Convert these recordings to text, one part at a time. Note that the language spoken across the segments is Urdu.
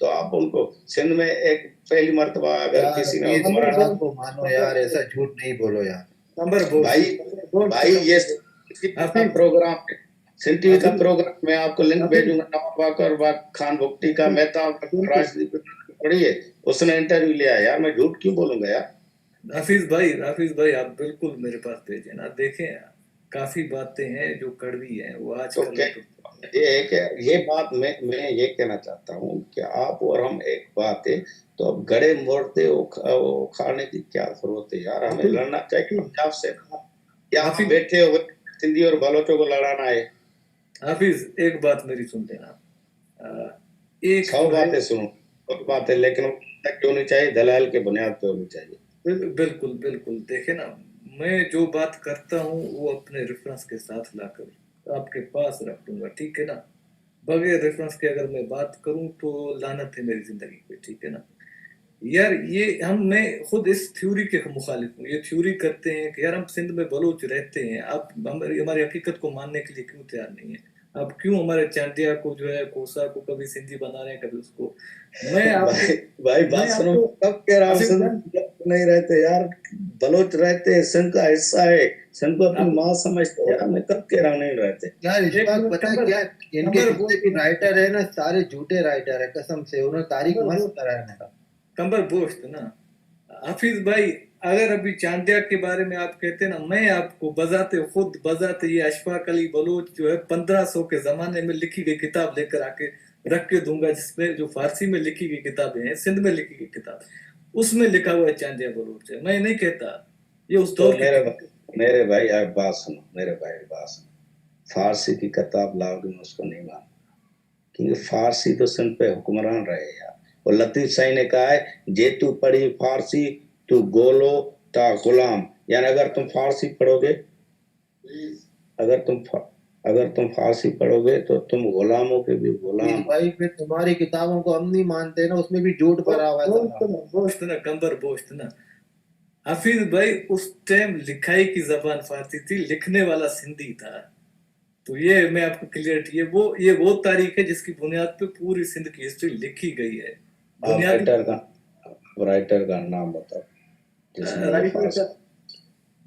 تو آپ ان کو سندھ میں ایک پہلی مرتبہ اگر یار کسی نے پلیز حکمران بات کو مانو یار, ایسا جھوٹ نہیں بولو یار. نمبر بوش بھائی یہ حافظ پروگرام ہے, سن ٹی وی کا حافظ پروگرام, میں آپ کو لنک حافظ بھیجوں گا نواب باقر خان بھگٹی کا, مہتا راشد پڑھی ہے, اس نے انٹرویو لیا یار, میں جھوٹ کیوں بولوں گا یار. حافظ بھائی آپ بالکل میرے پاس بھیجیں نا, دیکھیں کافی باتیں ہیں جو کڑوی ہیں وہ آج تو کل یہ ہے کہ یہ بات میں یہ کہنا چاہتا ہوں کہ آپ اور ہم ایک بات ہے, تو اب گڑے موڑتے کھانے کی کیا ضرورت ہے یار, ہمیں لڑنا چاہیے پنجاب سے, کیا ہم بیٹھے ہوئے سندھی اور بلوچوں کو لڑانا ہے. حافظ ایک بات میری سن لینا, ایک 100 باتیں سنو, بہت باتیں, لیکن کیوں نہیں چاہیے, دلائل کے بنیاد پہ ہونی چاہیے. بالکل دیکھیں نا, میں جو بات کرتا ہوں وہ اپنے ریفرنس کے ساتھ لا کر آپ کے پاس رکھ دوں گا, ٹھیک ہے نا. بغیر ریفرنس کے اگر میں بات کروں تو لعنت ہے میری زندگی پہ, ٹھیک ہے نا یار. یہ میں خود اس تھیوری کے مخالف ہوں. یہ تھیوری کرتے ہیں کہ یار ہم سندھ میں بلوچ رہتے ہیں, آپ ہماری حقیقت کو ماننے کے لیے کیوں تیار نہیں ہیں, آپ کیوں ہمارے چانڈیا کو جو ہے کوسا کو کبھی سندھی بنا رہے ہیں, کبھی اس کو. میں بھائی بات سنو, کب کہہ رہا ہوں سندھ نہیں رہتے یار, بلوچ رہتے ہیں, سندھ کا حصہ ہے, سندھ کو اپنی ماں سمجھتے ہیں یار, میں کب کہہ رہا ہوں نہیں رہتے یار. اشفاق پتہ ہے کیا, ان کے جتنے بھی رائٹر ہیں نا سارے جھوٹے رائٹر ہیں, قسم سے انہوں نے تاریخ مست کرایا. کمبر بوشت نا حافظ بھائی, اگر ابھی چاندیا کے بارے میں آپ کہتے ہیں نا, میں آپ کو بذات یہ اشفاق علی بلوچ جو ہے 1500 کے زمانے میں لکھی گئی کتاب لے کر آ کے رکھ کے دوں گا, جس میں جو فارسی میں لکھی گئی کتابیں ہیں, سندھ میں لکھی گئی کتاب, اس میں لکھا ہوا ہے چاندیا بلوچ ہے. میں نہیں کہتا یہ اس دور کی. میرے بھائی آپ بات سنو, فارسی کی کتاب لاؤ گے میں اس کو نہیں مانوں, کیونکہ فارسی تو سندھ پہ حکمران رہے یار. اور لطیف صاحب نے کہا ہے جے تو پڑھی فارسی تو گولو تا غلام, یعنی اگر تم فارسی پڑھو گے, اگر تم فارسی پڑھو گے تو تم غلاموں کے بھی غلام. بھائی پھر تمہاری کتابوں کو ہم نہیں مانتے نا, اس میں بھی جھوٹ بھرا ہوا ہے. بوشت نا کمبر بوشت نا حافظ بھائی, اس ٹائم لکھائی کی زبان فارسی تھی, لکھنے والا سندھی تھا. تو یہ میں آپ کو کلیئرٹی, یہ وہ تاریخ ہے جس کی بنیاد پہ پوری سندھ کی ہسٹری لکھی گئی ہے. رائٹر کا نام بتاؤ.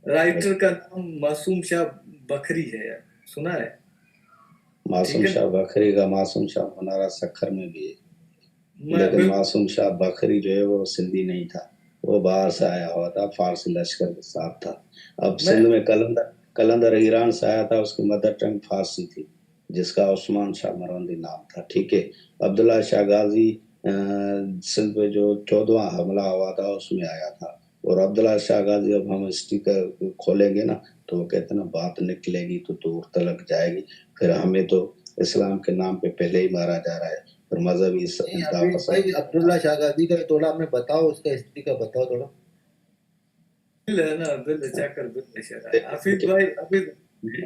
رائٹر کا نام معصوم شاہ بکھری ہے, سنا ہے؟ معصوم شاہ بکھری کا, معصوم شاہ منارہ سکھر میں بھی ہے, لیکن معصوم شاہ بکھری جو ہے وہ سندھی نہیں تھا, وہ باہر سے آیا ہوا تھا, فارسی لشکر کے ساتھ تھا. اب سندھ میں کلندر ایران سے آیا تھا, اس کی مدر ٹنگ فارسی تھی, جس کا عثمان شاہ مروندی نام تھا, ٹھیک ہے. عبداللہ شاہ غازی سندھ پہ جو 14واں حملہ ہوا تھا اس میں آیا تھا. اور عبداللہ شاہ غازی, اب ہم اسٹیکر کھولیں گے نا تو وہ کہتے ہیں نا بات نکلے گی تو دور تلک جائے گی, پھر ہمیں تو اسلام کے نام پہ پہلے ہی مارا جا رہا ہے, پھر مذہبی عبداللہ شاہ غازی کا تھوڑا ہمیں بتاؤ, اس کا ہسٹری کا بتاؤ تھوڑا.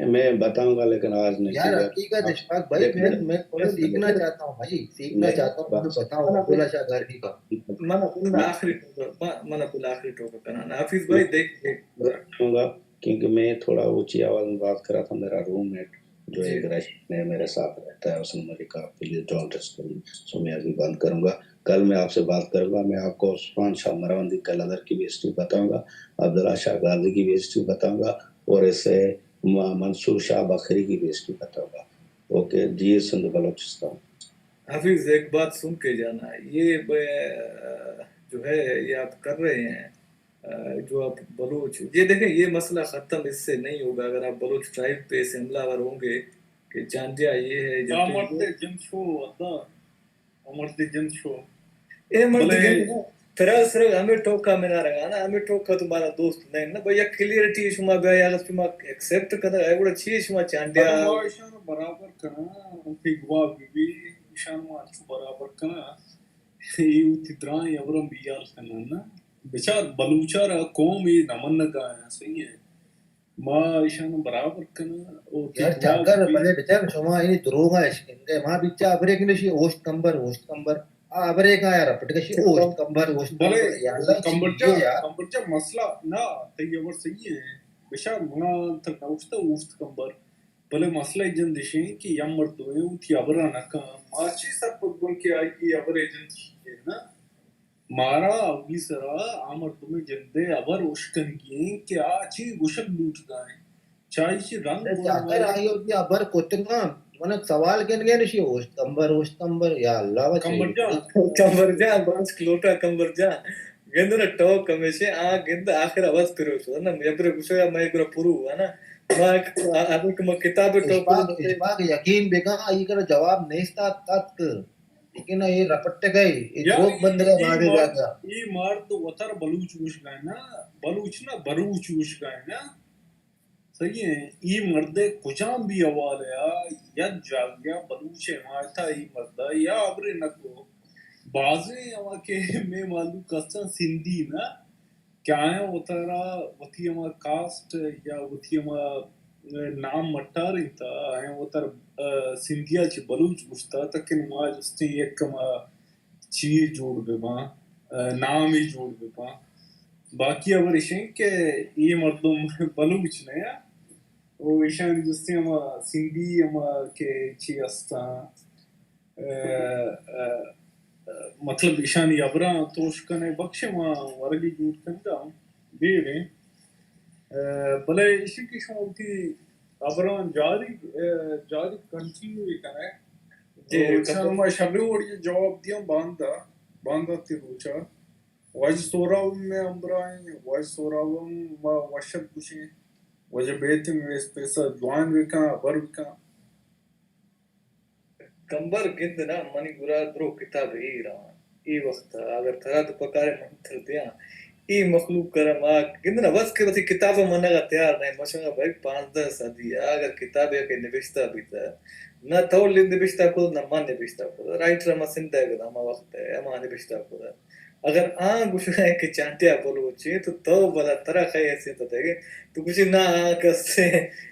میں بتاؤں گا لیکن آج نہیں. یار حقیقت اشفاق بھائی, میں تھوڑا سیکھنا چاہتا ہوں بھائی, سیکھنا چاہتا ہوں, مجھے بتاؤ عبداللہ شاہ غازی کا. آخری ٹوکا کرانا حافظ بھائی, دیکھوں گا کیونکہ میں تھوڑا اونچی آواز میں بات کر رہا تھا. میرا روم میٹ جو ایک رشین ہے میرے ساتھ رہتا ہے, اس نے مجھے کہا پلیز ڈونٹ ڈسٹرب, سو میں ابھی بند کروں گا. کل میں آپ سے بات کروں گا, میں آپ کو عثمان شاہ مروندی کلندر کی بھی ہسٹری بتاؤں گا, عبداللہ شاہ غازی کی بھی ہسٹری بتاؤں گا, اور اسے منصور شاہ بکھری کی بھی ہسٹری بتاؤں گا. اوکے جی, سندھ بلوچستان. حافظ ایک بات سن کے جانا, یہ جو ہے یہ آپ کر رہے ہیں, جو آپ بلوچ, یہ دیکھیں یہ مسئلہ ختم اس سے نہیں ہوگا اگر آپ بلوچ ٹرائب پہ سے حملہ ور ہوں گے کہ چاندیا یہ ہے پھر ہمیں ٹوکا میں نہ رہا نا, ہمیں ٹوکا تمہارا دوست نہیں نا بھیا, کلیئرٹی شما بیا اگر شما ایکسپٹ کرنا ہے وہ چیز شما چاندیا برابر کرنا في جواب بي عشان ما تشوف برابر كنا يوتي دران يبرم بيال كنا بشار بلوچارا قومي نمنگا صحیح ہے ما عشان برابر كنا یار چاکر بلے بچار شما اینی دروغا اشکنگے ما بچا ابریک نشی اوشت کمبر ابریک آیا رپٹکشی اوشت کمبر کمبرجا مسئلہ نا تیور صحیح ہے بشار منا تک اوشت کمبر بلے مسئلہ جن دشیں کہ یم مردوئے اوتی ابرا نکا ماچی سر پتگن کے آئی ابر جن دشیں نا مارا اوگی سرا آمردوئے جندے ابر اشکن گئیں کہ آچی گشک لوٹ گائیں چاہی چی رنگ چاکر آئی ہوتی ابر کتنگا منک سوال کن گئے نشی اوشت کمبر یا اللہ کمبر جا کمبر جا بانس کلوٹا کمبر جا گند نا ٹوک کمیشے گند آخر آواز پیروشو نا یبر گشویا میں گرا پرو نا ما کتاب ٹوک اشفاق یقین بکا آئی کر جواب نیستا تک لیکن یہ رپٹے گئے یہ جوک بند گئے بھاگے جا گیا یہ مرد وطر بلوچ وش گئے نا بلوچ نا بروچ وش گئے نا صحیح ہے یہ مرد کچھام بھی حوال ہے ید جا گیا بلوچ مارتا یہ مرد یا ابر نکو بازیں اما کہ میں معلوم کسا سندھی نا کیا ہے وطرا وطی اما کاسٹ یا وطی اما نام مٹا رہی تا ہے وطر سندھیا چی بلوچ گشتا تکن ما جستے یک کما چیر جوڑ بے ماں نام ہی جوڑ بے ماں باقی ابر اشیں کہ یہ مردم بلوچ نیا وہ اشان جستے اما سندھی اما کہ چی استا مطلب اشانی ابرا توش کنے بخش ما ورگی جوڑ کنگا بے رہے بلے اسی کی شمولتی ابران جاری کنٹینیو ہی کنے اشان ما شبی وڑی جواب دیا باندہ تی روچا واج سوراؤں میں امبرائیں واج سوراؤں ما وشد کشیں وجہ بیتی میں اس پیسا دوان وکا ابر وکا کمبر گند نا منی گرا درو کتاب ای رہا ای وقت اگر تھرا تو پکارے منتر دیا ای مخلوق کرم گند نا بس کہ بسی کتاب منگا تیار نہیں مشنگا بھائی 5-10 صدی اگر کتاب ہے کہ نوشتہ بھی تھا نہ تو نوشتہ کو نہ من نوشتہ کو رائٹر ما سندھ ہے کہ ہما وقت ہے اما نوشتہ کو اگر آن گوش ہے کہ چانٹیا بلوچی تو بلا طرح خی حیثیت دے گے تو کچھ نہ کسے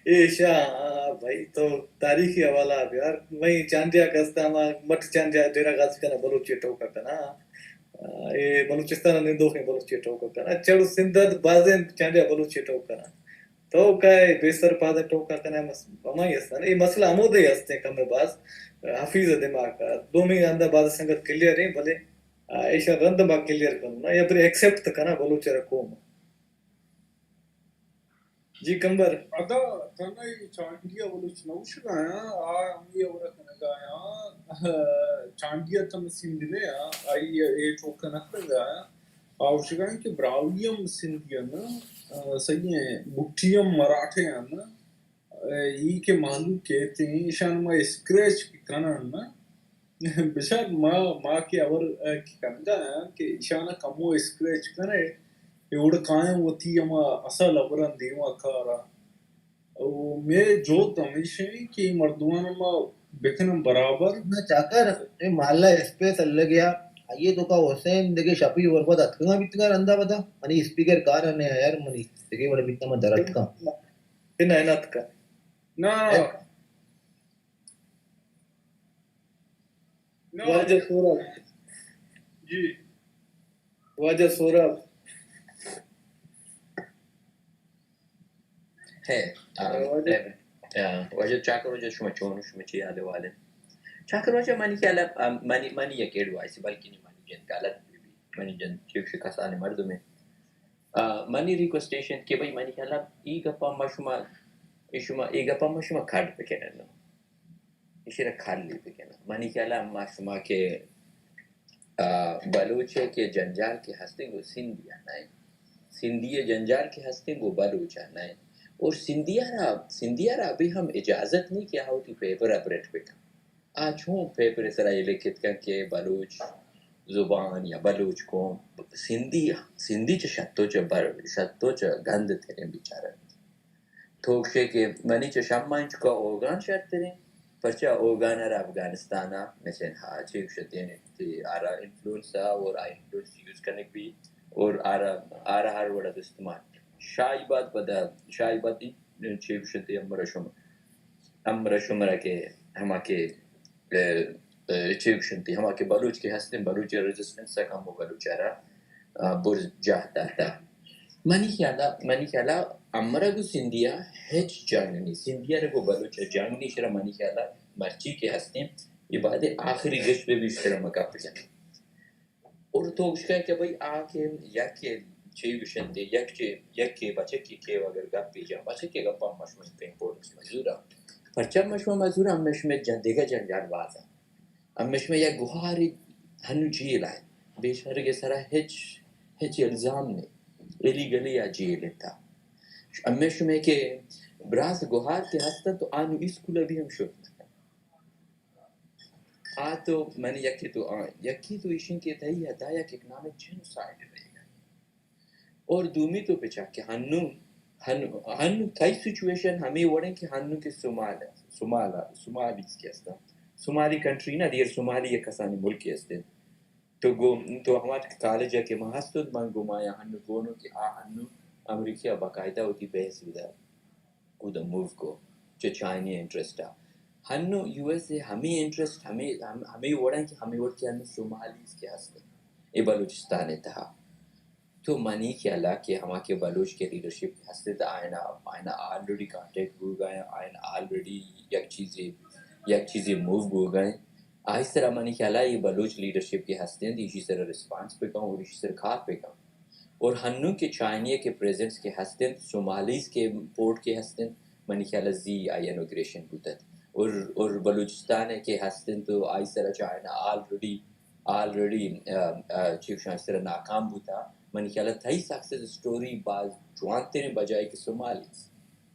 اے شاہ بھائی تو تاریخی حوالہ یار میں چاندیا کستا ما مٹ چاندیا ڈیرا غازی کنا بلوچی ٹوکا کنا اے بلوچستان نے دو کے بلوچی ٹوکا کنا چڑ سندھ بازن چاندیا بلوچی ٹوکا کنا تو کائے بیسر پادے ٹوکا کنا مائی استان اے مسئلہ عمودی ہستے کم باز حفیظ دماغ کا دومی اندر باز سنگت کلیئر ہیں بھلے ایشا رند با کلیئر کرنا یا پھر ایکسپٹ کرنا بلوچ رکوم جی کمبر ادا تنا چانڈیا بلوچ نوش گایا امی اور کنا گایا چانڈیا تم سندھنے آئی اے ٹوکن گایا اوش گایا کہ براولیم سندھیا نا صحیح ہے بٹھیم مراٹھے نا یہ کے معلوم کہتے ہیں ایشان ما اسکریچ کی کنن نا بشار ما کے اور کی کنگا ہے کہ ایشانا کمو اسکریچ کرے ایوڑ قائم ہوتی اما اصل ابران دیما کارا میں جو ہمیشہ کہ مردوان ما بکنم برابر نہ چاکر محلہ اسپیس اللہ گیا یہ تو کا حسین دیکھے شپی وربت اتکا بیتگا رندہ بدا منی اسپیکر کار رہنے یار منی دیکھے بڑا بیتنا میں درد کا پھر اینات کا نا واجہ سورب جی واجہ سورب وجه چاکر وجه شما چونو شما چی آده واله چاکر وجه منی که الان منی یکی روایسی بلکی نی منی جن کالت بی منی جن چیوش کسانی مردمه منی ریکوستیشن که بای منی که الان ای گپا ما شما کارد بکنن نو ایشی را کارلی بکنن منی که الان ما شما که بلوچه که جنجال که هستین گو سندی آنائیں سندی جنجال کے ہستے وہ بلوچ آنا ہے اور سندھیا را ابھی ہم اجازت نہیں کیا ہوتی پیپر اپریٹ پہ آج ہوں پیپر اس طرح یہ لکھت کر کہ بلوچ زبان یا بلوچ قوم سندھی چ شتو چ گند تیرے بیچارہ تھوکشے کہ منی چ شمان چکا اوگان شرط تیرے پرچا اوگان را افغانستانا مثلا ہاں چیک شدین آرا انفلوئنسا اور آئی انفلوئنس یوز کرنے بھی اور آرا ہر وڑا استعمال شایبات بدا شایبات چیف شدی امر شمرہ کے ہما کے چیف شدی ہما کے بلوچ کے ہستن بلوچ ریزسٹنس کا ہم بلوچ آرا برز جاہتا تھا mani khala amaragu sindiya hech jangni sindiya rego balocha jangni shira mani khala marchi ke haste ibade aakhiri gesh pe bhi shira maka pjan اور تو اس کا کہ بھائی آ کے یک چی وشنده یک بچه که اگر گپ بیجا بچه که گپ هم مشمه پینپورنس مزورا پرچم مشمه مزورا هم مشمه جندگه جنجان بازا هم مشمه یک گوهاری هنو جیل ہے بیشتر که سرا هیچ الزام نی ایلیگلی یا جیل انتا هم مشمه که براز گوهار که هستن تو آنو اسکولا بھی هم شد تو میں نے یکی تو ایشن کے تھی ہدایا کہ اکنامک جینوسائیڈ رہے گا اور دومی تو پچا کہ ہنو تھائی سچویشن ہمیں وڑیں کہ ہنو کے سومالیز کے ہستا سومالی کنٹری نا دیر سومالی ایک کسانی ملکی ہستے تو ہمارے کالج ہے کہ محستد من گمایا ہنو گونو کہ ہنو امریکہ باقاعدہ ہوتی بحث ہوتا موو کو جو چائنی انٹرسٹ ہنو یو ایس اے ہمیں انٹرسٹ ہمیں وڑا کہ ہمیں وڑ کے ہنو سومالیز کے ہستے یہ بلوچستان تھا تو منی خیالا کہ ہما کے بلوچ کے لیڈرشپ کے ہستے تھا آئینہ آلریڈی کانٹیکٹ ہو گئے آئینہ آلریڈی یک چیزیں موو ہو گئے اس طرح منی خیالا یہ بلوچ لیڈرشپ کے ہستے ہیں اسی طرح رسپانس پہ کہوں اور اسی طرح کھا پہ کہوں اور ہنو کے چائنیہ کے پریزنٹس کے ہستے ہیں سومالیز کے پورٹ کے ہستے ہیں منی خیالا زی آئی انوگریشن ہوتا ہے اور بلوچستان کے ہستن تو اس طرح چائنا آلریڈی چیف شاہ اس طرح ناکام ہوتا من خیال تھا سکسیس سٹوری باز جوانتے نے بجائے کہ سومالی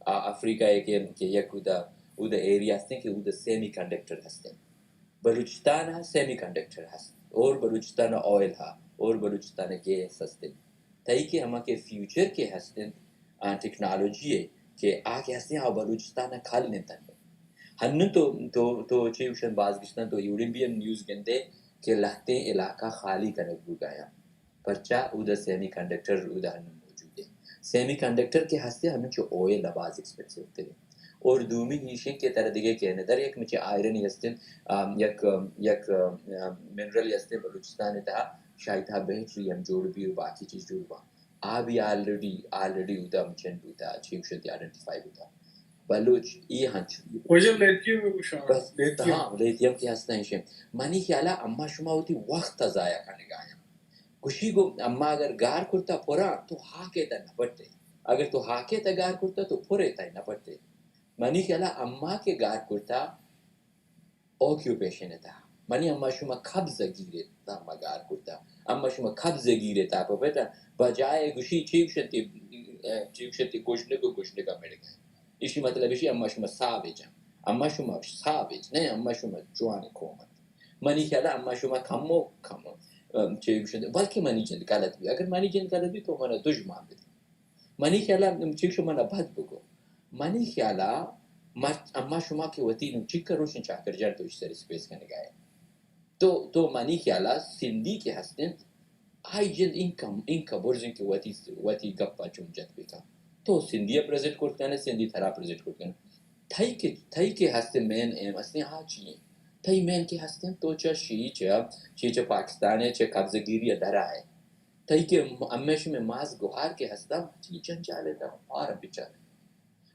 افریقہ ہے کہ یک اودا ایریا ہستن کہ اودا سیمی کنڈکٹر ہستن بلوچستان سیمی کنڈکٹر ہستن اور بلوچستان آئل ہا اور بلوچستان گیس ہستن تھا کہ ہما کے فیوچر کے ہستن ٹیکنالوجی ہے کہ آگے ہستن بلوچستان کھال نیتا ہنو تو چیوشن باز گشتن تو یورپین نیوز گندے کہ لہتے علاقہ خالی کنک ہو گیا پرچا اودا سیمی کنڈکٹر اودا ہنو موجود ہے سیمی کنڈکٹر کے ہستے ہنو چو اوئل باز ایکسپینسیو ہوتے ہیں اور دومی ہیشن کے طرح دیگے کہنے در یک مچے آئرن ہستن یک منرل ہستن بلوچستان تھا شاید تھا بیٹری ہم جوڑ بھی باقی چیز جوڑ با بھی آلریڈی اودا مچن ہوتا چیوشن تی آئیڈنٹیفائی ہوتا بلوچ یہ ہنچ وجہ لیتیم ہے کچھ ہاں لیتیم کی ہستا ہے منی خیالہ اما شما ہوتی وقت ضائع کرنے گایا کشی کو اما اگر گار کرتا پورا تو ہاکے تا نہ پڑتے اگر تو ہاکے تا گار کرتا تو پورے تا نہ پڑتے منی خیالہ اما کے گار کرتا اوکیوپیشن تھا منی اما شما خبز گیرے تا اما گار کرتا اما شما خبز گیرے تا پتا بجائے گشی چیوشتی گوشنے کا میرے گئے اسی مطلب اسی اما شما ساویج نہیں اما شما جوانی کومت منی خیالہ اما شما کھمو چیوشتی بلکہ منی جند غلط بھی اگر منی جند غلط بھی تو منا دشمان بھی منی خیالہ چیوشو منا بد بگو منی خیالہ اما شما کے وطی نو چکر روشن چاکر جان تو اس طرح سپیس کرنے گئے تو منی خیالہ سندھی کے ہستن آئی جند انکا برزن کے وطی گپا چون جت بکا تو سندھیا پریزنٹ کرتے ہیں سندھی تھرا پریزنٹ کرتے ہیں تھائی کے ہستے مین ایم ہستے ہیں چیئے تھائی مین کے ہستے ہیں تو چا پاکستان ہے چا قبضہ گیری ادھرا ہے تھائی کے امیش میں ماز گوھار کے ہستا چی چن چالے تا اور بچارے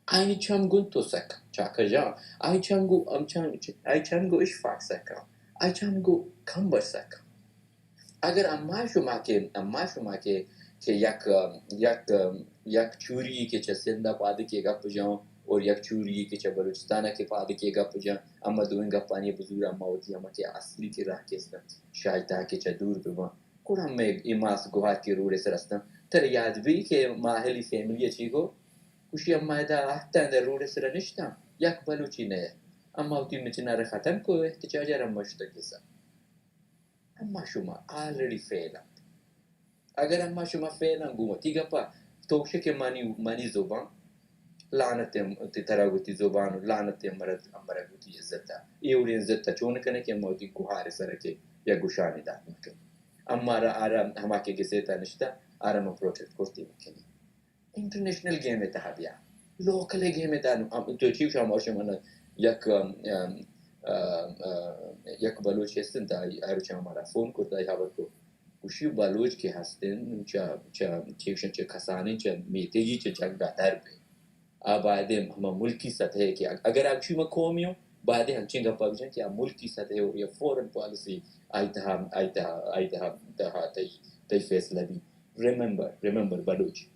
آئینی چمگن تو سک چاکر جاؤ آئی چمگو اشفاق سکا آئی چمگو کھمبر سکا اگر اما شما کے کہ یک چوری کے چا سندہ پادے کے گپ جاؤں اور یک چوری کے چا بلوچستانہ کے پادے کے گپ جاؤں اما دوئن گپانی بزور اما ہوتی اما کے اصلی کے راہ کے سنا شاید تا کے چا دور پہ وہاں کون ہم میں اماس گوھار کے روڑے سے رستا تر یاد بھی کہ ماہلی فیملی اچھی کو کشی اما دا آہتا اندر روڑے سے رنشتا یک بلوچی نئے اما ہوتی مچنا رختم کو احتجاجہ رمشتا کسا اما شما آلریڈی فیلا اگر اما شما فیلا گومتی گپا توکشے کے مانی زبان لعنت تراغوتی زبان لعنت امرگوتی عزتا ایوڑی عزتا چون کنے کہ موتی گوھار سرکے یا گوشانی دات مکن اما آرام ہما کے گسیتا نشتا آرام پروٹیکٹ کرتی مکنی انٹرنیشنل گیم تا بیا لوکل گیم تا تو چیو شام اور شمانا یک بلوچ ہستن تا آرو چا ہمارا فون کرتا ہے حابر کو وشی بلوچ کے هستن چه کسانی چه میتیجی چه جنگ در به آباده همه ملکی سطحه که اگر اکشی ما کومیو بعد همچین گپا بشن که ملکی سطحه و یا فورن پالیسی آیتها تی فیصله بی remember بلوچ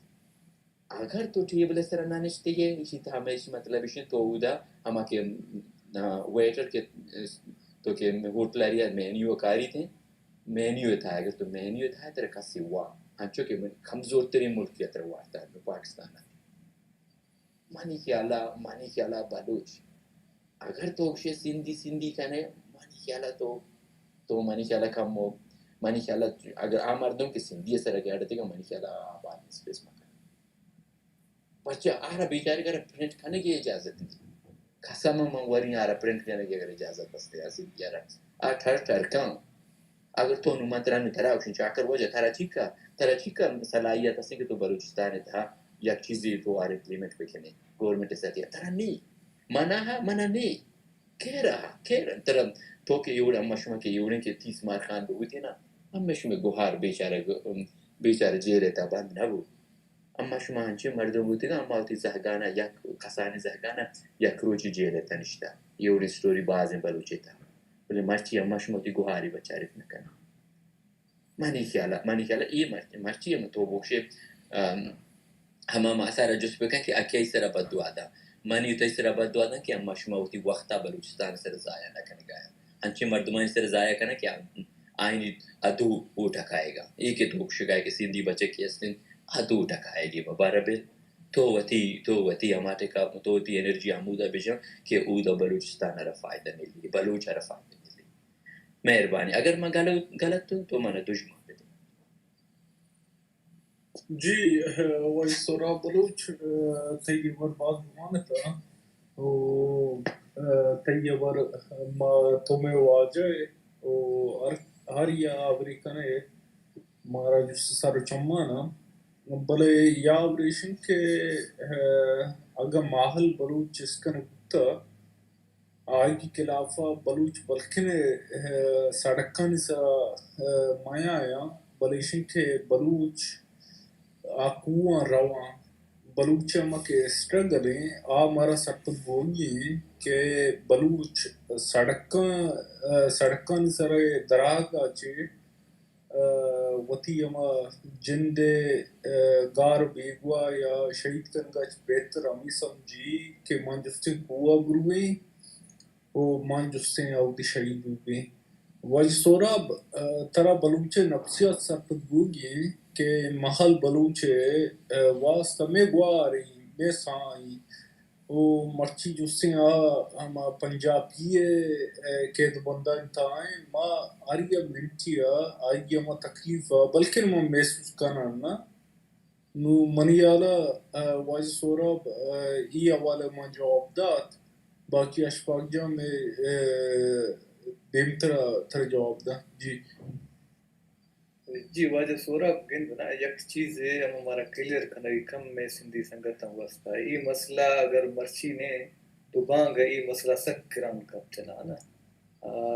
اگر تو ٹیبل سر نانشتے ہیں اسی طرح ہمیشہ مطلب ہے تو اودا ہما کے ویٹر کے تو کہ ہوٹل ایریا مینیو کاری تھے مینیو تھا اگر تو مینیو تھا تیرے کسی وا ہنچو کہ کمزور ترین ملک کی طرح وارتا ہے پاکستان مانی خیالہ بلوچ اگر تو اکشے سندھی کنے مانی خیالہ تو مانی خیالہ کم ہو مانی خیالہ اگر عام مردوں کے سندھی سر گیا رہتے گا مانی خیالہ آباد اسپیس مکان بچہ آرہ بیچارے کا پرنٹ کرنے کی اجازت نہیں قسم منوری آرہ پرنٹ کرنے کی اگر اجازت بستے ہیں اسی بیارہ ٹھر کام اگر تو نمانتران میں ترہ اکشن چاکر وجہ ترہ چیکا صلاحیت اسی کہ تو بلوچستان تھا یک چیزی تو آرہ امپلیمنٹ بکنے گورنمنٹ ساتھ یا ترہ نہیں منع نہیں کہہ رہا ترہ تو کہ یوڑا مشمع کے یوڑیں کے 30 مارکان بہو تھے نا ہم مشمع گوھار بیچارہ جیرے تا بند نہ ہو اما شما هنچه مردم بوده که اما اوتی زهگانه یک کسانی زهگانه یک روچی جیره تنشته یه اوری ستوری بازی بلوچه تا ولی مرچی اما شما اوتی گوهاری بچارف نکنه مانی خیالا ای مرچی اما تو بوکشه همه معصر جس بکن که اکی سر بدو آدم مانی اوتی سر بدو آدم که اما شما اوتی وقتا بلوچستان سر زایا نکنه گایا هنچه مردمان سر زایا کنه که آئینی ادو اوٹھکائے گا ایک تو بوکشه گای که سیندی بچه کی استن ادو ٹکائے گی بابارہ بل تو وتی ہمارے کا تو وتی انرجی عمودہ بجا کہ اودا بلوچستان را فائدہ ملی بلوچ را فائدہ ملی مہربانی اگر میں غلط ہوں تو میں دشمن دے جی وہی سورا بلوچ تیور باز مانتا او تیور ما تمہیں واجہ او ہریا امریکن مارا جس سر چمانا بلے یا آپریشن کے اگر ماحل بلوچ اس کا نکتا آئی کی خلافہ بلوچ بلکن سڑکان سا مایا آیا بلیشن کے بلوچ آکوان روان بلوچ اما کے اسٹرگلیں مارا سرپت بوگی کہ بلوچ سڑکان سر دراغا چے وتی اما جند گار بیگوا یا شہید کنگا بہتر امی سمجھی کہ مان جستیں ہوا گرویں او مان جستیں آوتی شہید ہوئے واج سوراب ترا بلوچے نفسیات سرپت گوگی کہ محل بلوچے واسطہ میں گواری میں سائیں او مرچی جستیں ہما پنجابیے کید بندہ انتہائیں ما آریا منٹیا آئیا ما تکلیف بلکہ ما محسوس کرنا نو منیالا واج سوراب ای حوالے ما جواب داد باقی اشفاق جا میں دیم تر جواب دا جی واجہ سوراب گن بنا یک چیز ہے ہم ہمارا کلیئر کرنا کم میں سندھی سنگت ہم واسطہ یہ مسئلہ اگر مرچی نے تو بانگ یہ مسئلہ سک کرام کب چنا نا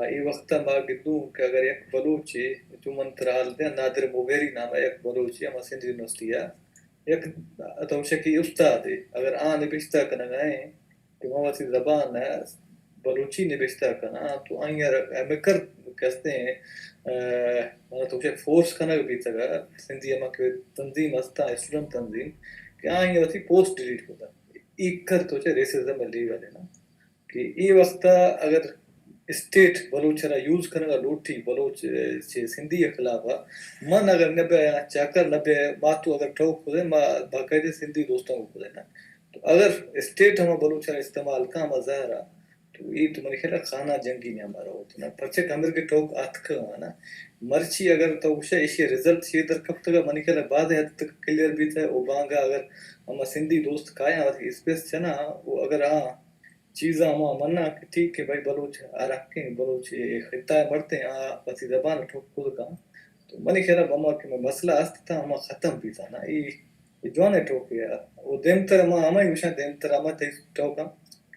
یہ وقت ما گدوں کہ اگر یک بلوچی جو منترال دے نادر مویری نام ہے یک بلوچی ہم سندھ یونیورسٹی ہے یک تو شکی استاد ہے اگر آن نبشتہ کرنا گئے کہ مواسی زبان ہے بلوچی نبشتہ کرنا تو آئیں مکر کہتے ہیں تو شک فورس کرنا بھی تگا سندھی اما کے تنظیم استا اسٹوڈنٹ تنظیم کہ آئیں وسی پوسٹ ڈیلیٹ ہوتا ایک کر تو چھے ریسزم علی والے نا کہ ای وقت اگر اسٹیٹ بلوچ را یوز کرنے گا لوٹی بلوچ چھے سندھی خلاف من اگر نبے چاکر نبے ماتو اگر ٹھوک کھدے ما باقاعدہ سندھی دوستوں کو کھدے نا تو اگر اسٹیٹ ہما بلوچ را استعمال کا مظاہرہ تو یہ تو میرے خیال خانہ جنگی نے ہمارا ہوتا نا پرچے کمر کے ٹوک آتکا نا مرچی اگر تو اسے اسی رزلٹ یہ در کب تک منی خیال بعد حد تک کلیئر بھی تھا وہ بانگا اگر ہم سندھی دوست کھائیں اسپیس چھنا وہ اگر چیزاں ہما مننا کہ ٹھیک ہے بھائی بلوچ آرکھیں بلوچ خطہ مرتے ہیں پسی زبان ٹھوک خود کا تو منی خیال ہما کہ مسئلہ است تھا ہما ختم بھی تھا نا یہ جوانے ٹھوک ہے وہ دیم تر ہما ہی وشاں دیم تر ہما تی ٹھوکا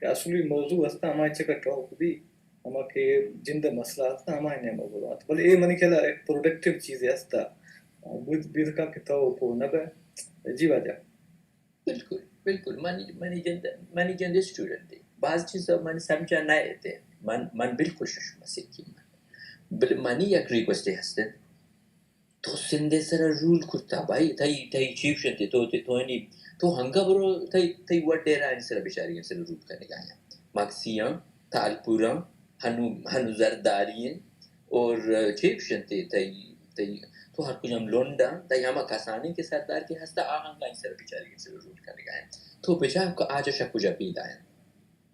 کہ اصلی موضوع استا ہمیں چکا ٹھوک بھی আমাকে জিন্দা মাসলা আসতা আমায় নেমা বলত বলে এই মানে খেলা এক প্রোডাক্টিভ چیز আসতা বুঝ বিরকা কে তো পো নবে জীবাজা بالکل بالکل مانی جند اسٹوڈنٹ تھے بعض چیزیں من سمجھا نہ تھے من بالکل ششما سیکھی مانی یک ریکویسٹ هستن تو سنده سر رول کرتا بھائی تای چیف شنتی تو اینی تو ہنگا برو تای وڈے رانی سر بیچاری سر رول کرنے گایا مکسیاں تالپورا ہنو زردارین اور چیف شنتی تای تو ہر کچھ ہم لونڈا تای ہما کسانی کے سردار کے ہستا آہنگا سر بیچاری سر رول کرنے گایا تو بیچار کو آج شک کجا پیدا ہے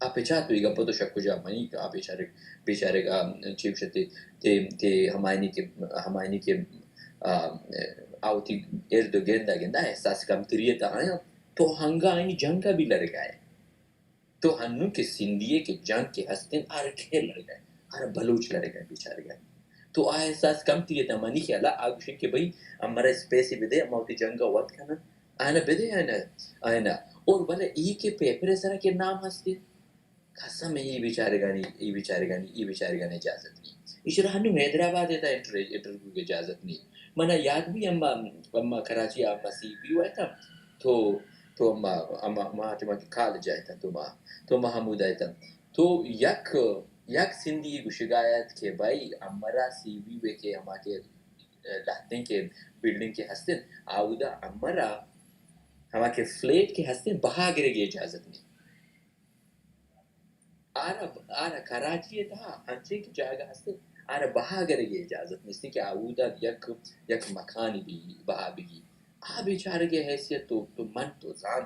آپ بیچار تو ایگا پتو شک کجا منی کہ آپ بیچارے کا چیف شنتی تے ہمائنی کے آوتی ارد گرد احساس کمتریت آیا تو ہنگا آئینی جنگ کا بھی لڑ گئے تو ہنو کے سندھیے کے جنگ کے ہستن آر کھیر لڑ گئے آر بلوچ لڑ گئے بیچارے گئے تو احساس کمتریت منی خیالا آگوشن کہ بھئی ہمارا اسپیسی بدے اماوتی جنگ کا وقت کھانا آنا بدے آنا اور بلے ای کے پیپر سرا کے نام ہستے قسم ای بیچارے گانی اجازت نہیں اشرا ہنو حیدرآباد ہے انٹرویو کی اجازت نہیں منا یاد بھی اما کراچی اما سی بی ہوا تھا تو اما کے کالج آیا تھا تو محمود آیا تھا تو یک سندھی کو شکایت کہ بھائی ہمارا سی بی ہوئے کہ اما کے لہتیں کے بلڈنگ کے ہستن آودا ہمارا ہما کے فلیٹ کے ہستن بہا گرے کی اجازت نہیں آرا کراچی تھا ہنچے کی جگہ ہستے آرا بہا گرے کی اجازت نہیں کہ آودا یک مکانی بھی بہا بھی آ بیچارے کی حیثیت تو من تو زان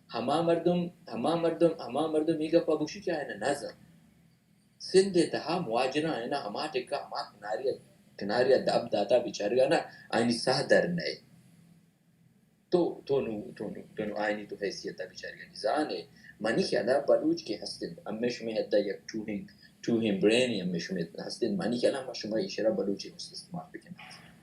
ہما مردم ایگا پابوشی کیا ہے نا نظر سندھ تہا مواجنہ ہے نا ہما ٹکا ہما کناریہ دب داتا بیچارے گا نا آئینی سہ در نئے تو آئینی تو حیثیت بیچارے گا نظان ہے منی خیالہ بلوچ کے ہستن امیش میں حدہ یک ٹوہنگ برینی امیش میں ہستن منی خیالہ ہما شما اشارہ بلوچی ہست استعمال بکن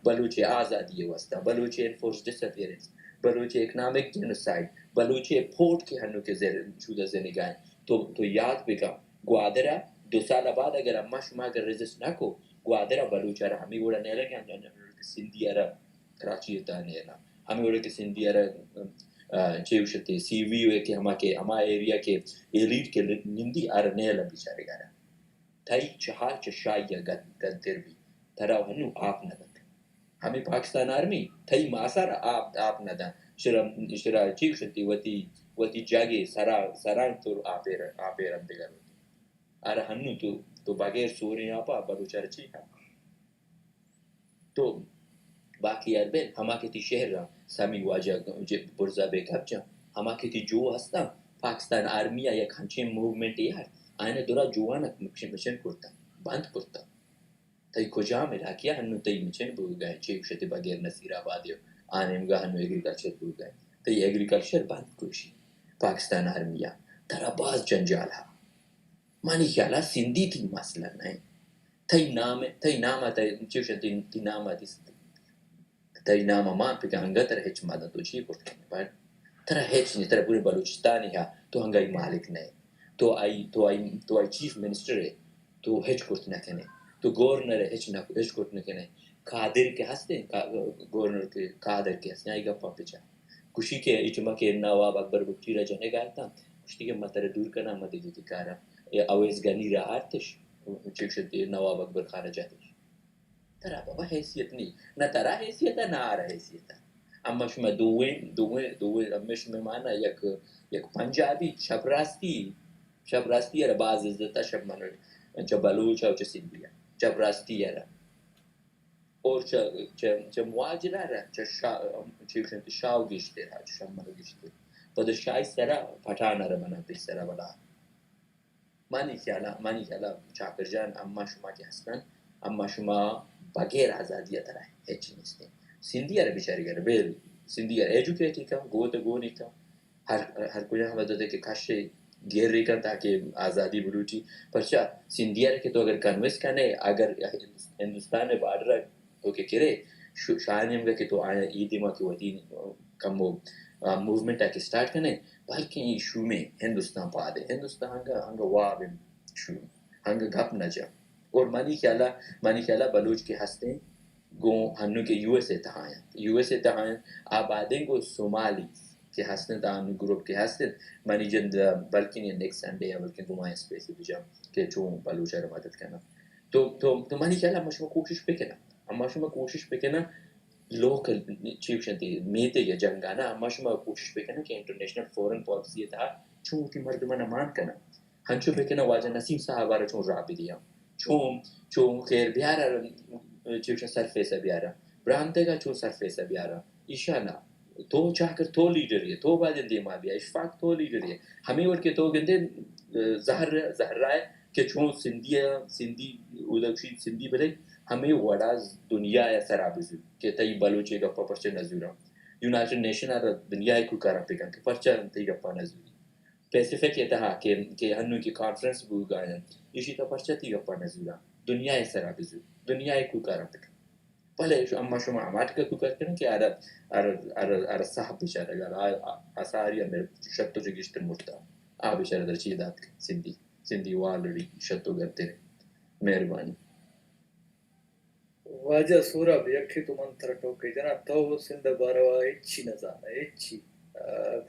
بلوچی آزادی وسطہ Balochi enforce disappearance Balochi economic genocide Balochi port کے ہنو کے شودہ سے نگاہیں تو یاد بکا گوادرہ 2 سال بعد اگر اما شما اگر رزسٹ نہ کو گوادرہ بلوچہ رہا ہمیں گوڑا نیلہ گیا سندھی ارہ کراچی تا نیلہ ہمیں گوڑا کہ سندھی ارہ چیو شتے سی وی ہوئے کہ ہما ایریا کے ایلیٹ کے نندی ارہ نیلہ بیچارے گا رہا تھائی چہار چشائی گدر بھی تراو ہنو آپ نہ دن ہمیں پاکستان آرمی تھائی ماسارا آپ نہ دن شرا چیو شتی وتی جاگے سران تو آپے رب بگر ہوتی ارہ ہنو تو بغیر سورے آپا بلوچار چیکا تو باقی اربین ہما کتی شہر رہا سامی واجہ برزا بے کب جا ہما کتی جو ہستا پاکستان آرمی یا کھنچے موومنٹ یار آئینے دورا جوانک مشن کرتا بند کرتا تای کجا ملا کیا ہنو تای مچن بو گئے چیک شتی بغیر نصیر آبادیو آنے مگا ہنو ایگریکلچر بو گئے تای ایگریکلچر بند کرشی پاکستان آرمیا ترا باز جنجال ہا مانی خیالہ سندھی تھی مسئلہ نہیں تای نام چیک شتی تی نام تای نام مان پہ ہنگا تر ہچ مادن تو چی کرت کرنے پر ترا ہچ نہیں ترا پورے بلوچستانی ہے تو ہنگائی مالک نہیں تو آئی چیف منسٹر ہے تو ہچ کرت نہ کنے تو گورنر ہے ہچ کرت نہ کنے قادر کے ہستے گورنر کے قادر کے ہستے آئی گپا پچا کشی کے اجمع کے نواب اکبر بکٹی را جنے گا تھا کشتی کے مطر دور کرنا مدی دیتی کارا اویز گنی را آرتش چیک شدی نواب اکبر خانہ جاتش ترا بابا حیثیت نہیں نہ ترا حیثیت ہے نہ آرہ حیثیت ہے اما شما دوئے اما شما مانا یک پنجابی شب راستی ہے باز عزتا شب منو چا بلوچا و چا سندھیا شب راستی ہے اور چا مواجرہ رہا چا شاو گشتے رہا چا شب منو گشتے پدر شای سرا پھٹانا رہا منا پیش سرا بلا مانی خیالہ چاکر جان اما شما کے ہستن اما شما بغیر آزادیت رہا ہے ہیچ نستے سندھی ارہ بیچاری گر بیل سندھی ارہ ایجوکیٹی کا گو نہیں کا ہر کوئی ہم دے کہ کھاشے گیر رہی کر تاکہ آزادی بلوچی پرچا سندھی ارہ کے تو اگر کنویس کرنے اگر ہندوستان میں بارڈر ہو کے کرے شاہنیم گا کہ تو آیا عیدی ماں کی ودین کم موومنٹ آکے سٹارٹ کرنے بلکہ یہ شو میں ہندوستان پا دے ہندوستان کا ہنگا واب شو ہنگ گپ نہ جا اور مانی خیالہ بلوچ کے ہستے گو ہنو کے یو ایس اے تہاں آبادیں گو صومالی کے ہستے تہاں گروپ کے ہستے مانی جند بلکہ یہ نیکسٹ سنڈے یا بلکہ گمائیں اسپیس بھی کہ چون بلوچ ہے مدد کرنا تو مانی خیالہ مشما کوشش پہ کنا مشما کوشش پہ کنا لوکل چیف شنتی میتے یا جنگانا مشما کوشش پہ کنا کہ انٹرنیشنل فورن پالیسی تھا چون کی مردمانہ مان کنا ہنچو پہ کنا واجہ نسیم صاحب آرہ چون رابی دیا چون خیر بیارا چیف شن سرفیسہ بیارا برانتے گا چون سرفیسہ بیارا ایشانا تو چاہ کر تو لیڈر ہے تو باجن دیما بیا اشفاق تو لیڈر ہے ہمیں اور کے تو گندے زہر رائے کہ چون سندھی بلے ہمیں وڑا دنیا یا سرابزو کہ تئی بلوچے گپا پرچے نزورا یونائٹڈ نیشن آر دنیا کو کارا پہ کہ پرچہ تئی گپا نزوری پیسیفک یہ تھا کہ ہنو کی کانفرنس بو گایا اسی تا پرچہ تی گپا نزورا دنیا یا سرابزو دنیا کو کارا پہ پہلے اما شما امات کا کو کرتے کہ ار صاحب بیچارہ گا اساریا میں شتو جگشتر مرتا آ بیچارہ در چیدات سندھی والڑی شتو کرتے مہربانی واجہ سورا بھی اکھی تو منتر ٹوکے جنا تو سندھ باروا اچھی نزانہ اچھی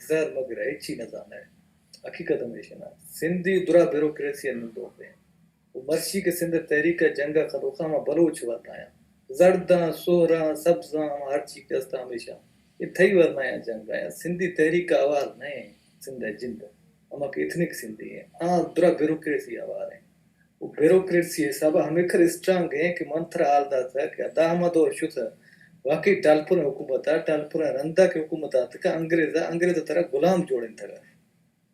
زہر مگر اچھی نزانہ ہے حقیقت ہمیشہ سندھی درا بیوروکریسی اندو پہ مرشی کے سندھ تحریک جنگا خلوخا میں بلوچ واتایا زرداں سوراں سبزاں ہر چیز کستا ہمیشہ یہ تھئی ورنا ہے جنگ آیا سندھی تحریک کا آواز نہیں سندھ جند اما کہ اتنک سندھی ہے درا بیوروکریسی آواز ہے وہ بیوروکریسی حساب ہمیں کر اسٹرانگ ہے کہ منتر آلدہ تھا کہ دامد اور شد واقعی ٹالپور حکومت ہے ٹالپور رندا کی حکومت آتا کہ انگریز طرح غلام جوڑن تھا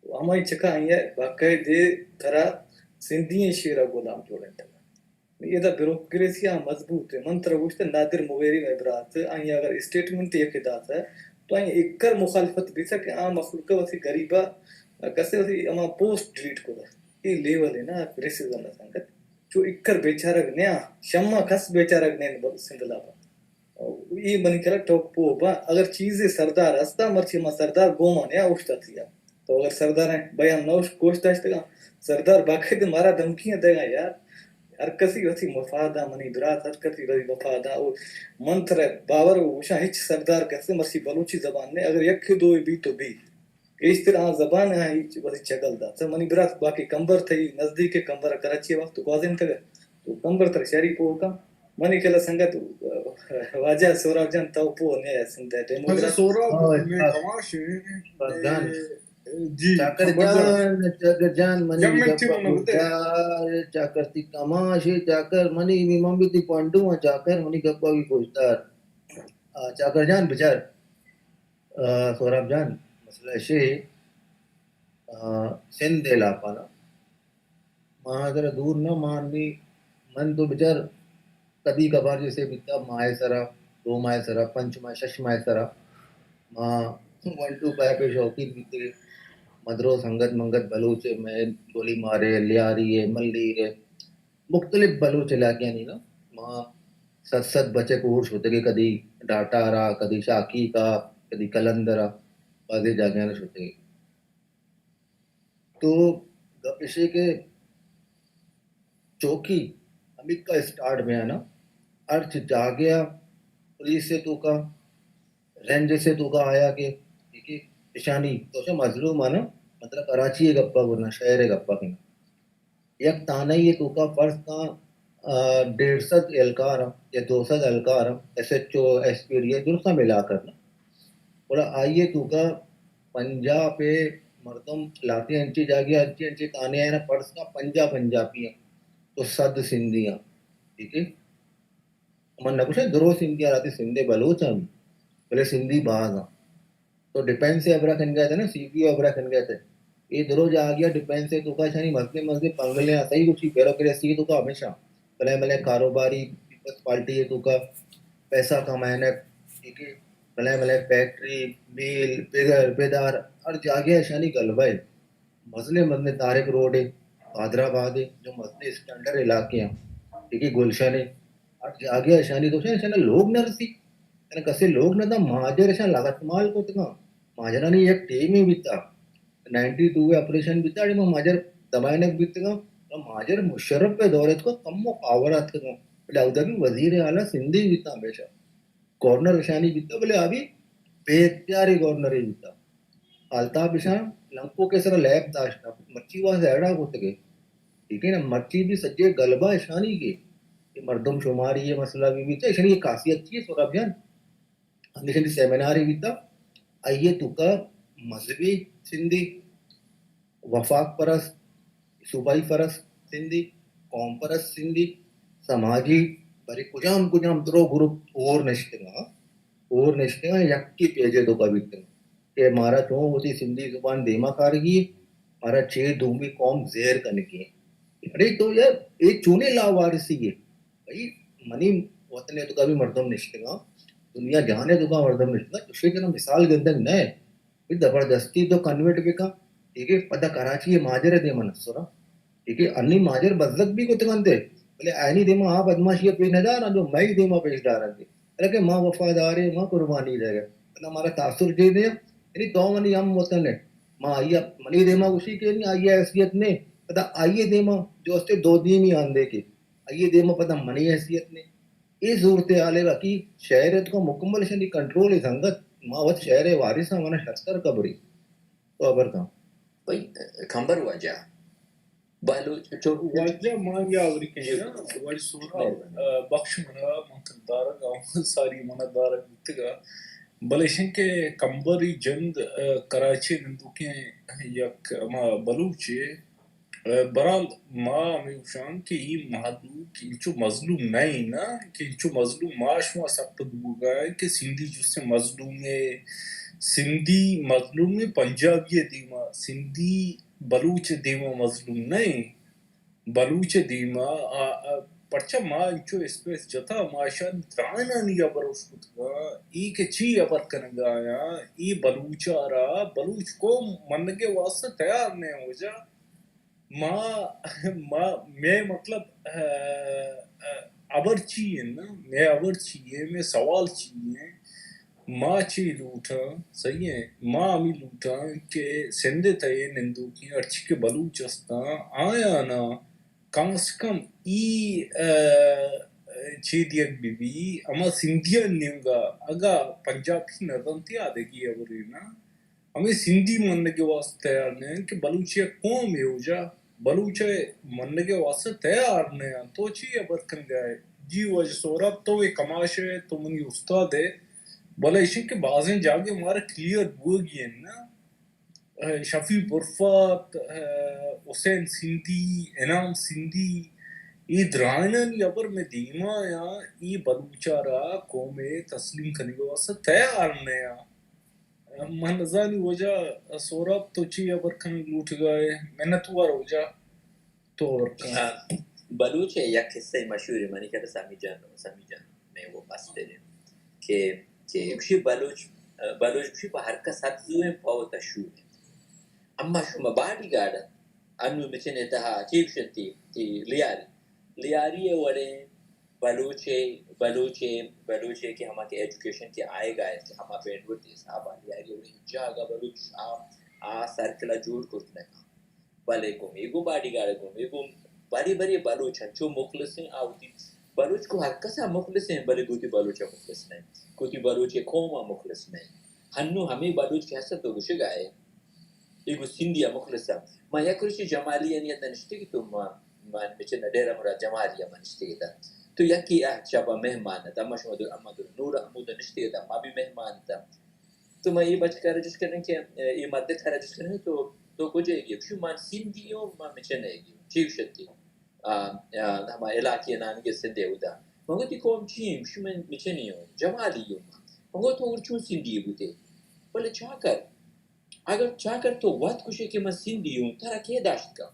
ہمیں چکا آئی ہے باقاعدے طرح سندھی شیرہ غلام جوڑن تھا یہ دا بیوروکریسی مضبوط ہے منتر وشت نادر مویری میں برات آئی اگر اسٹیٹمنٹ یہ خدات ہے تو آئی ایکر مخالفت بھی تھا کہ عام مخلوقہ وسی غریبہ کسے وسی اما پوسٹ ڈیلیٹ کو دا یہ لیول ہے نا ریسیزم نہ سنگت جو ایکر بیچارک نیا شمع کس بیچارک نیا سندلا با یہ منی کرا ٹوک پو با اگر چیزیں سردار استا مرچی ما سردار گوما نیا اوشتا تھیا تو اگر سردار ہیں بھائی ہم نوش کوشتا ہے سردار باقی دے مارا دھمکیاں دے گا یار ہر کسی وسی مفادہ منی برات ہر کسی وسی مفادہ اور منتر باور وشا ہچ سردار کیسے مرسی بلوچی زبان نے اگر یک دو بھی تو بھی اس طرح زبان ہے ہچ وسی چگل دا سر منی برات باقی کمبر تھی نزدیک کمبر کراچی وقت تو قاضم تھا تو کمبر تر شہری پو کا منی کلا سنگت واجہ سوراب جان تو پو نے سندھ ڈیموکریٹ سوراب میں کماش جی چاکر جان منی چاکر تی کماش چاکر منی می ممی تی پانڈو چاکر منی گپا بھی پوچھتا چاکر جان بچار سوراب جان مسئلہ شے سندھ علاقہ نا ماں اگر دور نہ ماننی من تو بچار کبھی کبھار جیسے بیتا مائے سرا دو مائے سرا پنچ مائے شش مائے سرا ماں 1-2 پائے پہ شوقین بیتے مدرو سنگت منگت بلوچ میں گولی مارے لیاری ہے ملی ہے مختلف بلوچ علاقے نہیں نا وہاں 7 بچے کو ہورش ہوتے کہ کدی ڈاٹا رہا کدی شاکی کا کدی کلندرا بازی جاگے نش ہوتے تو گپشے کے چوکی امک کا اسٹارٹ میں آنا ارچ جا گیا پولیس سے تو کا رینج سے تو کا آیا کہ ٹھیک ہے اشانی تو مظلوم آنا مطلب کراچی ہے گپا بولنا شہر ہے گپا کی یک تانا ہی تو کا فرض کا 150 اہلکار یا 200 اہلکار S H O S P D درست ملا کرنا بولا آئیے تو کا پنجا پہ مردم لاتے انچی جاگیا انچی تانے آئے نا فرض کا پنجابی ہیں تو 100 سندھیاں ٹھیک ہے من نہ کچھ درو سندھیاں رہتی سندھے بلوچ ہیں بولے سندھی باز ہیں تو ڈیپینس سے ابرا کھن گئے تھے نا سی پی او ابرا کھن گئے تھے یہ درو جا گیا ڈیپینس سے تو کا شانی مسئلے پنگلے صحیح کچھ بیوروکریسی تو کا ہمیشہ بلے بلے کاروباری پیپلز پارٹی ہے تو کا پیسہ کمائنے ٹھیک ہے بلے بلے فیکٹری میل بگر بیدار ہر جا گیا شانی گلبائے مسئلے تارک روڈ ہے حیدرآباد ہے جو مسئلے اسٹینڈرڈ علاقے ہیں ٹھیک ہے گلشن ہے ہر جا گیا شانی تو شانی لوگ نہ رسی کسے لوگ نہ تھا مہاجر شان لگت مال کو تھا مہاجرہ نے ایک ٹیم ہی بیتا 92 آپریشن بیتا مہاجر دبائنے بیتا مہاجر مشرف پہ دولت کو کم مقاورات کا بلے او بھی وزیر اعلیٰ سندھی بیتا ہمیشہ گورنر اشانی بیتا بلے ابھی بے اختیاری گورنر ہی بیتا الطاف اشان لنکو کے سر لیب داشتا مچی وہاں زیادہ کو تگے ٹھیک ہے نا مچی بھی سجے غلبہ اشانی کے یہ مردم شماری یہ مسئلہ بھی بیتا اشانی یہ خاصیت چیز سوراب جان ہمیشہ سیمینار ہی بیتا آئیے تو کا مذہبی سندھی وفاق پرست صوبائی پرست سندھی قوم پرست سندھی سماجی بری کجام ترو گروپ اور نشتے ہیں یک کی پیجے تو کبھی کہ ہمارا چون ہوتی سندھی زبان دیما کارگی ہمارا چھ دومی قوم زیر کرنے کی ارے تو یار ایک چونے لاوارسی ہے بھائی منی وطن تو کبھی مردم نشتے گا دنیا جہانے تو کا مردم نشتے گا اس کے مثال گندگ نہ ہے زبردستی تو کنورٹ بھی کا ٹھیک ہے پتہ کراچی ماجر دے منصورا ٹھیک ہے انی ماجر بزلک بھی کو تگنتے بلے آئینی دیما آپ ادماشی پیش نہ جانا جو میں دیما پیش ڈارن دے کہ ماں وفادار ہے ماں قربانی دے گا ہمارا تاثر دے دیا یعنی تو منی ہم وطن ہے ماں آئیے منی دیما اسی کے نہیں آئیے حیثیت نے پتہ آئیے دیما جو اس کے دو دین ہی آندے کے آئیے دیما پتہ منی حیثیت نے یہ صورت حال ہے باقی شہریت کو مکمل شنی کنٹرول ہے سنگت ماں وقت شہر وارثہ مانا شستر قبری تو ابر تھا بھائی کھمبر وجہ بلوچ وجہ ماں یا ورکے نا وجہ سورا بخش منا منتر دارا ساری منا دارا گتگا بلشن کے کمبری جند کراچی نندوکے یک ما بلوچ برال ما میوشان کہ یہ محدود کہ انچو مظلوم نہیں نا کہ انچو مظلوم معاش ما سخت دوگا ہے کہ سندھی جس سے مظلوم ہے سندھی مظلوم ہے پنجابی دیما سندھی بلوچ دیما مظلوم نہیں بلوچ دیما پرچا ما انچو اسپیس جتا معاشان ترانا نہیں ابر اس کتگا ای کہ چی ابر کنگا آیا ای بلوچا را بلوچ کو منگے واسطہ تیار نہیں ہو جا میں مطلب ابر چیئے نا میں ابر چیئے میں سوال چیئے ماں چی لوٹا صحیح ہے ماں ہمیں لوٹا کہ سندے تھے نندو کی ارچی کے بلوچ استا آیا نا کم از کم ای چی دیگ بی اما سندھیا نیمگا اگا پنجاب کی نظم تھی آدھے کی ابری نا ہمیں سندھی مننے کے واسطے تیار نہیں کہ بلوچی قوم ہے ہو جا بلوچ مننے کے واسطے تیار نہیں تو چی ابر کن گئے جی وجہ سورب تو یہ کماش ہے تو منی استاد ہے بلا اسی کے بعضیں جاگے ہمارا کلیئر ہو گئی ہیں نا شفیع برفات حسین سندھی انعام سندھی یہ درائنا نہیں ابر میں دیما یا یہ بلوچارا قوم تسلیم کرنے کے واسطے تیار نہیں منظانی وجہ سورب تو چی ابر کن لوٹ گئے محنت وار ہو جا تو بلوچ یک قصہ مشہور ہے منی کہتا سامی جان میں وہ بستے دیں کہ اکشی بلوچ بشی پا ہر کا ساتھ زوئیں پاو تشو ہے اما شما باڈی گارڈا انو مچنے تہا چیکشن تی لیاری ہے وڑے بلوچے کہ ہما کے ایجوکیشن کے آئے گا ہے کہ ہما پینڈ ورتی صحابہ لیاری وڑے جاگا بلوچ سرکلہ جوڑ کرتنے کا بلے کو میگو باڈی گارڈ کو میگو بڑی بلوچ ہیں جو مخلص ہیں آوتی بلوچ کو ہر کسا مخلص ہیں بلے گوتی بلوچہ مخلص نہیں گوتی بلوچ قومہ مخلص نہیں ہنو ہمیں بلوچ کی حسد تو گوشے گائے ایگو سندھیا مخلصہ ما یکرشی جمالیہ نیت نشتے کی تو مان بچے ندیرہ مرا جمالیہ نشتے کی تا تو یکی شبہ مہمان تا مشمد نور احمود نشتے کی تا ما بھی مہمان تا تو میں یہ بچ کر رجس کرنے کہ یہ مدد کر رجس کرنے تو کجھے گی شو مان سندھیوں ما مچنے گی چیک شتی ہما علاقی نانگی سندھے ہوتا مگو تی قوم چیم شو من مچنے ہوں جمالیوں مگو تو ارچون سندھی ہوتے بلے چاکر اگر چاکر تو وقت کشے کہ میں سندھی ہوں ترا کیا داشت کا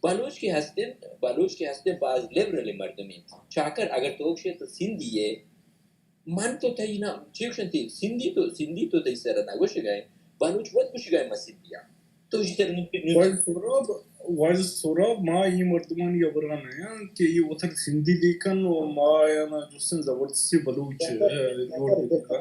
بلوچ کے ہستے بعض لیبرلی مردمی چاکر اگر تو اکشے تو سندھی ہے من تو تھی نا چیکشن تھی سندھی تو تھی سرنا گوش گئے بلوچ وقت کشے گئے میں سندھی ہوں تو اس طرح واج سوراب ما یہ مردمان یہ بران ہے کہ یہ اتر سندھی دیکھن اور ما یا نا جسن زبردستی بلوچ جوڑ دیکھا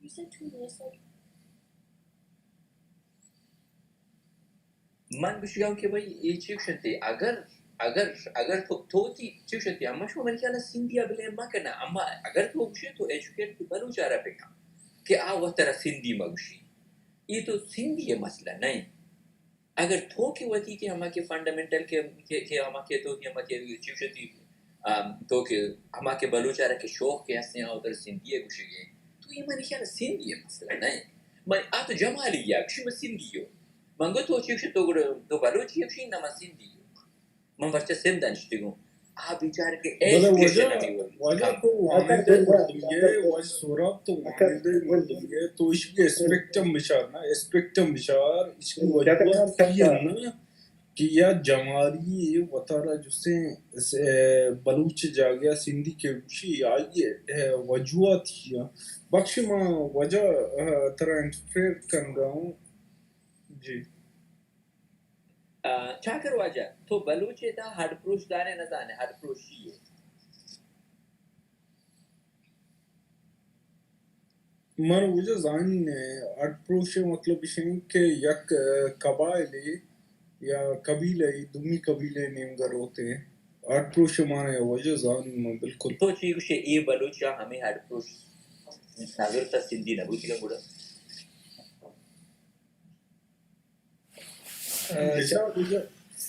You said 2 minutes like من بشجعهم که باید چیک شدی اگر تو چیک شدی اما شو من کلا سندیا بله ما کنه اما اگر تو بشه تو ایجوکیت تو بلوچ عربی کن که آ وتر سندی مگوشی یہ تو سندی مسئلہ نہیں اگر تو کی وتی کہ ہما کے فنڈامنٹل کے ہما کے تو ہما کے چیک شدی تو کہ ہما کے بلوچ عربی کے شوق کے ہستے ہیں ادھر سندی گوشی گئے تو یہ من کلا سندی مسئلہ نہیں من آ تو جمالی یا کشی من سندیو من گفت تو چیکش تو بلوچی یکشی نما سندی من برچه سم دانشتگم بیچاره که ایجوکیشن وجہ تو وامدے مردمیه وجہ سوراب تو وامدے مردمیه تو اس کی اسپیکٹم بشار نا اسپیکٹم بشار اس کی وجہ یہ نا کہ یا جمالی وطارہ جسے بلوچ جاگیا سندھی کے وشی آئیے وجوہات ہی بخش ماں وجہ ترہ انٹرفیر کر رہا ہوں جی چاکر واجہ تو بلوچے تا ہڈ پروش دانے نہ دانے ہڈ پروشی ہے من وجہ زانی نے ہڈ پروش مطلب اسے کہ یک قبائلی یا قبیلے دومی قبیلے نیمگر ہوتے ہیں ہڈ پروش مانے وجہ زانی میں بالکل تو چیکشے ای بلوچا ہمیں ہڈ پروش ناظر تا سندھی نہ بوتی گا بوڑا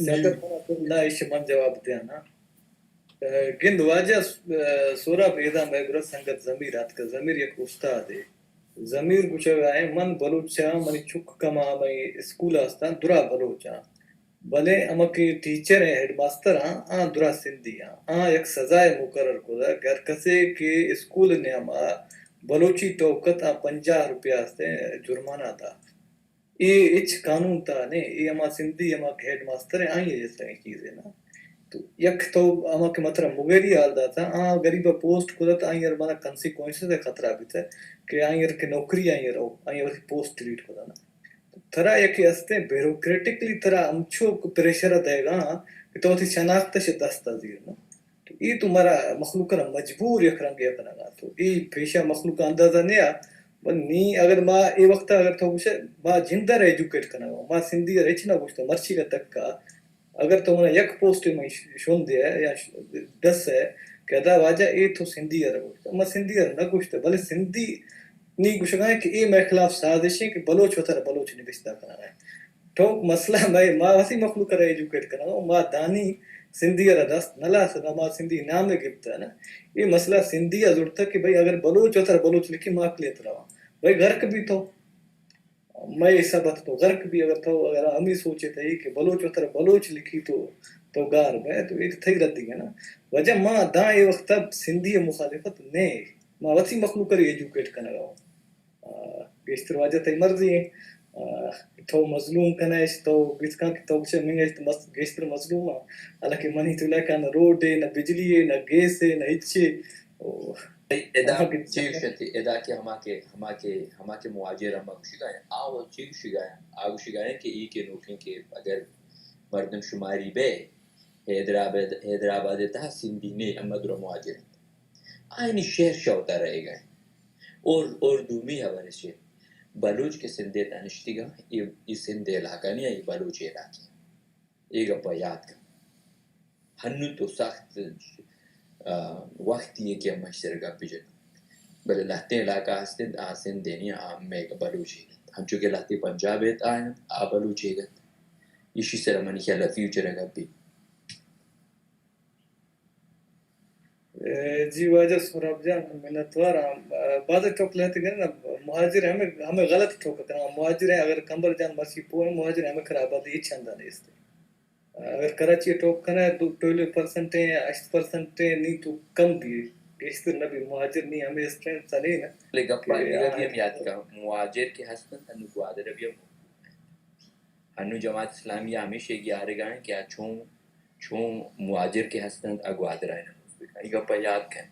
نہ من جواب دیا نا گند واجہ سورا پیدا میں گرا سنگت ضمیر ہاتھ کا ضمیر ایک استاد ہے ضمیر کچھ ہے من بلوچا منی چک کما میں اسکول آستان درا بلوچا بلے اما کی ٹیچر ہیں ہیڈ ماسٹر ہاں درا سندھی ہاں ایک سزائے مقرر کو دا گھر کسے کہ اسکول نے اما بلوچی توقت 50 روپیہ سے جرمانہ تھا یہ اچ قانون تھا نے یہ اما سندھی اما ہیڈ ماسٹر ہیں آئیں یہ طرح چیز ہے نا تو یک تو اما کے مطلب مغیری حال دا تھا غریبہ پوسٹ کو تا آئیں مانا کنسیکوینسز ہے خطرہ بھی تھا کہ آئیں کے نوکری آئیں رہو آئیں پوسٹ ڈیلیٹ کو دا نا تھرا یک استے بیوروکریٹکلی تھرا امچو پریشر دے گا کہ تو تھی شناخت سے دستازیر نا تو یہ تمہارا مخلوق را مجبور یک رنگ یہ بنا تو یہ پیشہ مخلوق اندازہ نہیں نی اگر ما ای وقت اگر تو کچھ ما جندر ایجوکیٹ کرنا ما سندھی رچنا کچھ تو مرچی کا تک کا اگر تو منا یک پوسٹ میں شون دیا ہے یا 10 ہے کہ ادا واجہ اے تو سندھی ہے ما سندھی ہے نہ کچھ تو بلے سندھی نہیں کچھ کہا ہے کہ اے میں خلاف سازش ہے کہ بلوچ ہوتا ہے بلوچ نہیں بچتا کرنا ہے تو مسئلہ میں ما وسی مخلوق کر ایجوکیٹ کرنا ما دانی سندھی ہے دست نلا سنا ما سندھی نام میں گفتا ہے نا یہ مسئلہ سندھی ضرورت ہے کہ بھئی اگر بلوچ ہوتا ہے بلوچ لکھی ما کلیت رہا بھئی غرق بھی تو میں سبت تو غرق بھی اگر تو اگر ہمیں سوچے تھے کہ بلوچ ہوتا ہے بلوچ لکھی تو گار میں تو یہ تھی ردی ہے نا وجہ ما دا یہ وقت اب سندھی مخالفت نہیں ما وسی مخلوق کر ایجوکیٹ کرنا رہا گیشتر واجہ تی مرضی ہے تو مظلوم کنائش تو گس کا کہ تو کچھ منگے تو گیشتر مظلوم ہے حالانکہ منی تو لکا نہ روڈ ہے نہ بجلی ہے نہ گیس ہے نہ اچھے ادا چیک شتی ادا کہ ہما کے مواجر ہما گوشگائیں آو چیک شگائیں آگو شگائیں کہ ای کے نوکیں کہ اگر مردم شماری بے حیدرآباد تھا سندھی نے احمد رو مواجر آئینی شہر شوتا رہے گا اور دومی حوالے سے بلوچ کے سندھے تانشتی گا یہ سندھے علاقہ نہیں ہے یہ بلوچ علاقہ یہ گپا یاد کا ہنو تو سخت وقت یہ کہ مشتر کا پیجن بلے لہتے علاقہ آسن دینی میں بلوچی گا ہم چونکہ لہتی پنجاب ہے آئین بلوچی گا اسی سر منی خیال فیوچر کا بھی جی واجہ سوراب جان منتوار بعد ٹوک لیتے گئے نا مہاجر ہمیں غلط ٹوک کرنا مہاجر ہیں اگر کمبر جان مرسی پوئے مہاجر ہمیں خراب آدھی چھندہ نہیں اس سے اگر کراچی ٹوک کرنا ہے تو 12% ہیں 8% ہیں نہیں تو کم دیئے گیشتر نبی مہاجر نہیں ہمیں اس ٹرین سا نہیں نا لے گپا ربیم یاد کا مہاجر کے حسن ہنو گواد ربیم ہنو جماعت اسلامیہ ہمیشہ گی آرے گا ہیں کہ چھون مہاجر کے حسن اگواد رہے ہیں یہ گپا یاد کہیں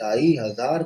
2500